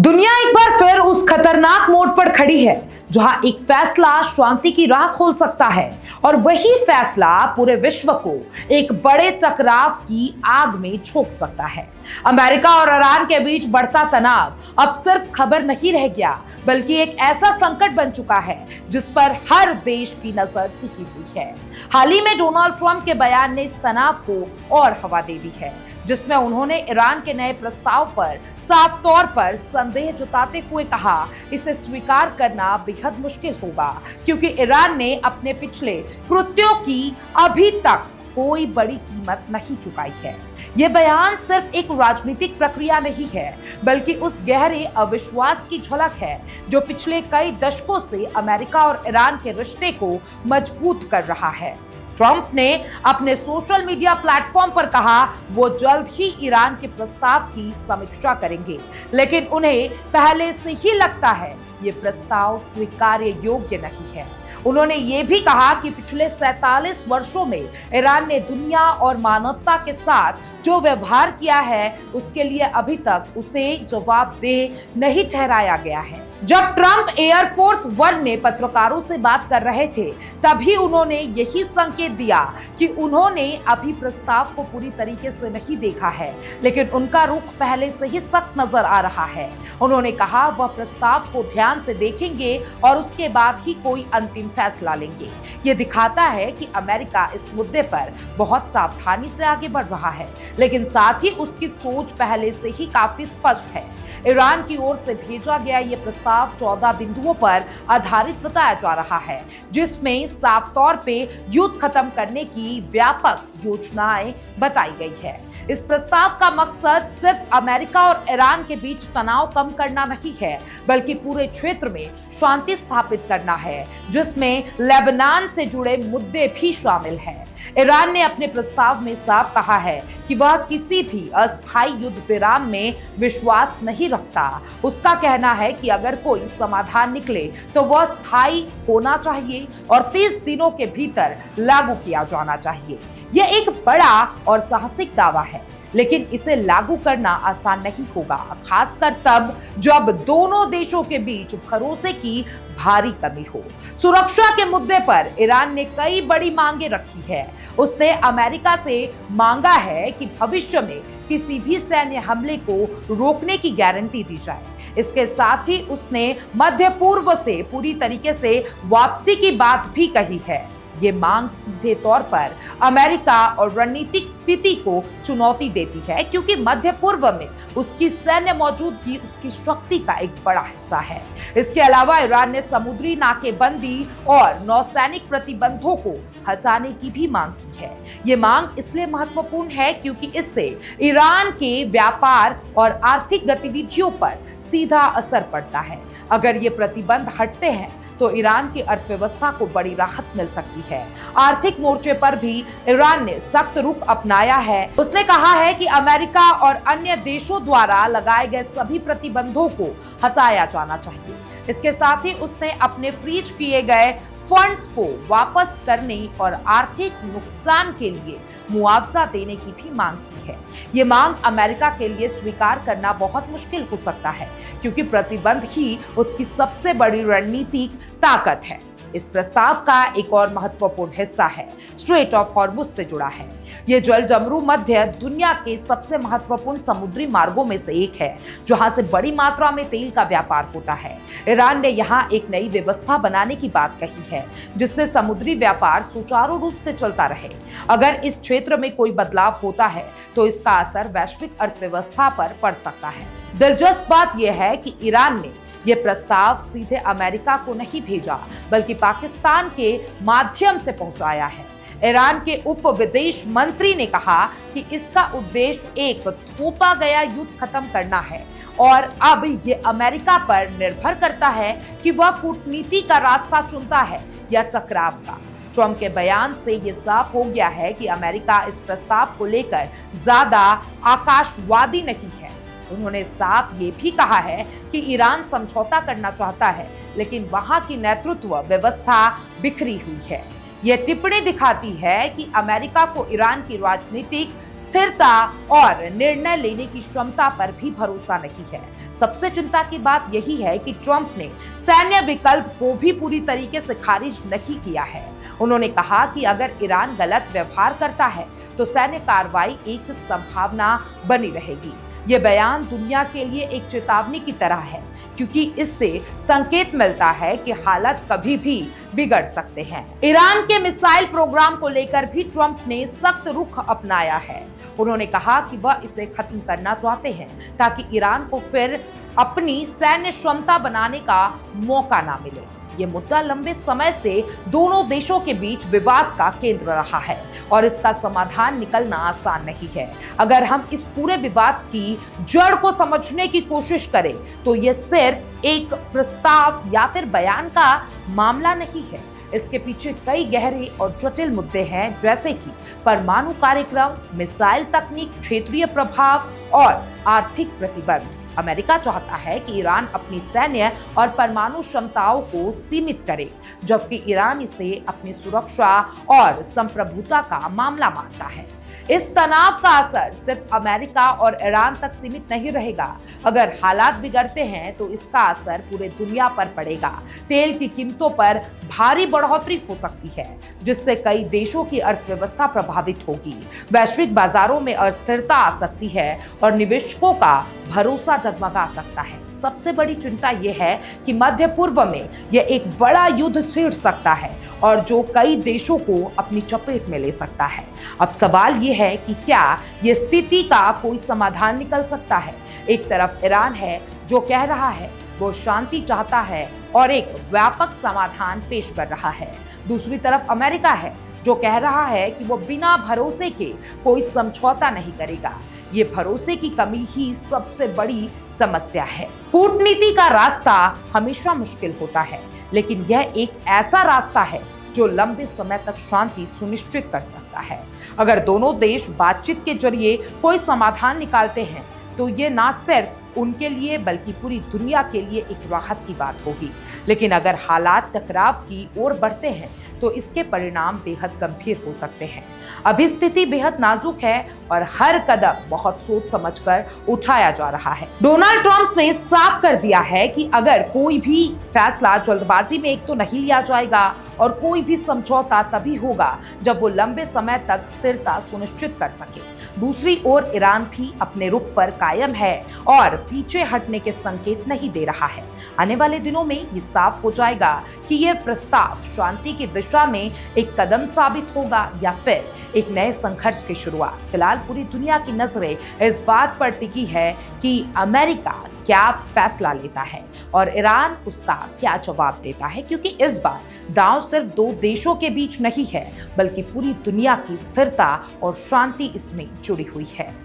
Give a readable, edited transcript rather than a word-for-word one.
दुनिया एक बार फिर उस खतरनाक मोड़ पर खड़ी है जहां एक फैसला शांति की राह खोल सकता है और वही फैसला पूरे विश्व को एक बड़े टकराव की आग में झोंक सकता है। अमेरिका और ईरान के बीच बढ़ता तनाव अब सिर्फ खबर नहीं रह गया, बल्कि एक ऐसा संकट बन चुका है जिस पर हर देश की नजर टिकी हुई है। हाल ही में डोनाल्ड ट्रंप के बयान ने इस तनाव को और हवा दे दी है, जिसमें उन्होंने ईरान के नए प्रस्ताव पर साफ तौर पर संदेह जताते हुए कहा, इसे स्वीकार करना बेहद मुश्किल होगा क्योंकि ईरान ने अपने पिछले कृत्यों की अभी तक कोई बड़ी कीमत नहीं चुकाई है। यह बयान सिर्फ एक राजनीतिक प्रक्रिया नहीं है, बल्कि उस गहरे अविश्वास की झलक है जो पिछले कई दशकों से अमेरिका और ईरान के रिश्ते को मजबूत कर रहा है। ट्रंप ने अपने सोशल मीडिया प्लेटफॉर्म पर कहा वो जल्द ही ईरान के प्रस्ताव की समीक्षा करेंगे, लेकिन उन्हें पहले से ही लगता है ये प्रस्ताव स्वीकार्य योग्य नहीं है। उन्होंने ये भी कहा कि पिछले 47 वर्षों में ईरान ने दुनिया और मानवता के साथ जो व्यवहार किया है उसके लिए अभी तक उसे जवाबदेह नहीं ठहराया गया है। जब ट्रंप एयरफोर्स वन में पत्रकारों से बात कर रहे थे, तभी उन्होंने यही संकेत दिया कि उन्होंने अभी प्रस्ताव को पूरी तरीके से नहीं देखा है, लेकिन उनका रुख पहले से ही सख्त नजर आ रहा है। उन्होंने कहा वह प्रस्ताव को ध्यान से देखेंगे और उसके बाद ही कोई अंतिम फैसला लेंगे। ये दिखाता है कि अमेरिका इस मुद्दे पर बहुत सावधानी से आगे बढ़ रहा है, लेकिन साथ ही उसकी सोच पहले से ही काफी स्पष्ट है। ईरान की ओर से भेजा गया ये प्रस्ताव 14 बिंदुओं पर आधारित बताया जा रहा है, जिसमें साफ तौर पे युद्ध खत्म करने की व्यापक योजनाएं बताई गई है। इस प्रस्ताव का मकसद सिर्फ अमेरिका और ईरान के बीच तनाव कम करना नहीं है, बल्कि पूरे क्षेत्र में शांति स्थापित करना है, जिसमें लेबनान से जुड़े मुद्दे भी शामिल हैं। ईरान ने अपने प्रस्ताव में साफ कहा है कि वह किसी भी अस्थायी युद्ध विराम में विश्वास नहीं रखता। उसका कहना है कि अगर कोई समाधान निकले तो वह स्थायी होना चाहिए और 30 दिनों के भीतर लागू किया जाना चाहिए। यह एक बड़ा और साहसिक दावा है, लेकिन इसे लागू करना आसान नहीं होगा, खासकर तब जब दोनों देशों के बीच भरोसे की भारी कमी हो। सुरक्षा के मुद्दे पर ईरान ने कई बड़ी मांगे रखी है। उसने अमेरिका से मांगा है कि भविष्य में किसी भी सैन्य हमले को रोकने की गारंटी दी जाए। इसके साथ ही उसने मध्य पूर्व से पूरी तरीके से वापसी की बात भी कही है। ये मांग सीधे तौर पर अमेरिका और रणनीतिक स्थिति को चुनौती देती है, क्योंकि मध्य पूर्व में उसकी सैन्य मौजूदगी उसकी शक्ति का एक बड़ा हिस्सा है। इसके अलावा ईरान ने समुद्री नाकेबंदी और नौसैनिक प्रतिबंधों को हटाने की भी मांग की है। ये मांग इसलिए महत्वपूर्ण है क्योंकि इससे ईरान के व्यापार और आर्थिक गतिविधियों पर सीधा असर पड़ता है। अगर ये प्रतिबंध हटते हैं तो ईरान की अर्थव्यवस्था को बड़ी राहत मिल सकती है। आर्थिक मोर्चे पर भी ईरान ने सख्त रुख अपनाया है। उसने कहा है कि अमेरिका और अन्य देशों द्वारा लगाए गए सभी प्रतिबंधों को हटाया जाना चाहिए। इसके साथ ही उसने अपने फ्रीज किए गए फंड्स को वापस करने और आर्थिक नुकसान के लिए मुआवजा देने की भी मांग की है। ये मांग अमेरिका के लिए स्वीकार करना बहुत मुश्किल हो सकता है, क्योंकि प्रतिबंध ही उसकी सबसे बड़ी रणनीतिक ताकत है। इस प्रस्ताव का एक और महत्वपूर्ण हिस्सा है स्ट्रेट ऑफ हॉर्मुज से जुड़ा है। ये जल जमरू मध्य दुनिया के सबसे महत्वपूर्ण समुद्री मार्गों में से एक है, जहां से बड़ी मात्रा में तेल का व्यापार होता है। ईरान ने यहाँ एक नई व्यवस्था बनाने की बात कही है, जिससे समुद्री व्यापार सुचारू रूप से चलता रहे। अगर इस क्षेत्र में कोई बदलाव होता है तो इसका असर वैश्विक अर्थव्यवस्था पर पड़ सकता है। दिलचस्प बात यह है कि ईरान ने ये प्रस्ताव सीधे अमेरिका को नहीं भेजा, बल्कि पाकिस्तान के माध्यम से पहुंचाया है। ईरान के उप विदेश मंत्री ने कहा कि इसका उद्देश्य एक थोपा गया युद्ध खत्म करना है और अब ये अमेरिका पर निर्भर करता है कि वह कूटनीति का रास्ता चुनता है या टकराव का। ट्रंप के बयान से ये साफ हो गया है कि अमेरिका इस प्रस्ताव को लेकर ज्यादा आकाशवादी नहीं है। उन्होंने साफ ये भी कहा है कि ईरान समझौता करना चाहता है, लेकिन वहां की नेतृत्व व्यवस्था बिखरी हुई है। यह टिप्पणी दिखाती है कि अमेरिका को ईरान की राजनीतिक स्थिरता और निर्णय लेने की क्षमता पर भी भरोसा नहीं है। सबसे चिंता की बात यही है कि ट्रंप ने सैन्य विकल्प को भी पूरी तरीके से खारिज नहीं किया है। उन्होंने कहा कि अगर ईरान गलत व्यवहार करता है तो सैन्य कार्रवाई एक संभावना बनी रहेगी। ये बयान दुनिया के लिए एक चेतावनी की तरह है, क्योंकि इससे संकेत मिलता है कि हालात कभी भी बिगड़ सकते हैं। ईरान के मिसाइल प्रोग्राम को लेकर भी ट्रंप ने सख्त रुख अपनाया है। उन्होंने कहा कि वह इसे खत्म करना चाहते हैं ताकि ईरान को फिर अपनी सैन्य क्षमता बनाने का मौका ना मिले। ये मुद्दा लंबे समय से दोनों देशों के बीच विवाद का केंद्र रहा है और इसका समाधान निकलना आसान नहीं है। अगर हम इस पूरे विवाद की जड़ को समझने की कोशिश करें तो ये सिर्फ एक प्रस्ताव या फिर बयान का मामला नहीं है। इसके पीछे कई गहरे और जटिल मुद्दे हैं, जैसे कि परमाणु कार्यक्रम, मिसाइल तकनीक, क्षेत्रीय प्रभाव और आर्थिक प्रतिबंध। अमेरिका चाहता है कि ईरान अपनी सैन्य और परमाणु क्षमताओं को सीमित करे, जबकि ईरान इसे अपनी सुरक्षा और संप्रभुता का मामला मानता है। इस तनाव का असर सिर्फ अमेरिका और ईरान तक सीमित नहीं रहेगा। अगर हालात बिगड़ते हैं तो इसका असर पूरे दुनिया पर पड़ेगा। तेल की कीमतों पर भारी बढ़ोतरी हो सकती है, जिससे कई देशों की अर्थव्यवस्था प्रभावित होगी। वैश्विक बाजारों में अस्थिरता आ सकती है और निवेशकों का भरोसा डगमगा सकता है। सबसे बड़ी चिंता यह है कि मध्य पूर्व में यह एक बड़ा युद्ध छिड़ सकता है और जो कई देशों को अपनी चपेट में ले सकता है। अब सवाल यह है कि क्या यह स्थिति का कोई समाधान निकल सकता है। एक तरफ ईरान है जो कह रहा है वो शांति चाहता है और एक व्यापक समाधान पेश कर रहा है। दूसरी तरफ अमेरिका है जो कह रहा है कि वो बिना भरोसे के कोई समझौता नहीं करेगा। ये भरोसे की कमी ही सबसे बड़ी समस्या है। कूटनीति का रास्ता हमेशा मुश्किल होता है, लेकिन यह एक ऐसा रास्ता है जो लंबे समय तक शांति सुनिश्चित कर सकता है। अगर दोनों देश बातचीत के जरिए कोई समाधान निकालते हैं तो ये ना सिर्फ उनके लिए बल्कि पूरी दुनिया के लिए एक राहत की बात होगी। लेकिन अगर हालात टकराव की ओर बढ़ते हैं तो इसके परिणाम बेहद गंभीर हो सकते हैं। अभी स्थिति बेहद नाजुक है और हर कदम बहुत सोच समझकर उठाया जा रहा है। डोनाल्ड ट्रंप ने साफ कर दिया है कि अगर कोई भी फैसला जल्दबाजी में एक तो नहीं लिया जाएगा और कोई भी समझौता तभी होगा जब वो लंबे समय तक स्थिरता सुनिश्चित कर सके। दूसरी ओर ईरान भी अपने रुख पर कायम है और पीछे हटने के संकेत नहीं दे रहा है। आने वाले दिनों में ये साफ हो जाएगा कि यह प्रस्ताव शांति की दिशा में एक कदम साबित होगा या फिर एक नए संघर्ष की शुरुआत। फिलहाल पूरी दुनिया की नजरें इस बात पर टिकी है कि अमेरिका क्या फैसला लेता है और ईरान उसका क्या जवाब देता है, क्योंकि इस बार दांव सिर्फ दो देशों के बीच नहीं है बल्कि पूरी दुनिया की स्थिरता और शांति इसमें जुड़ी हुई है।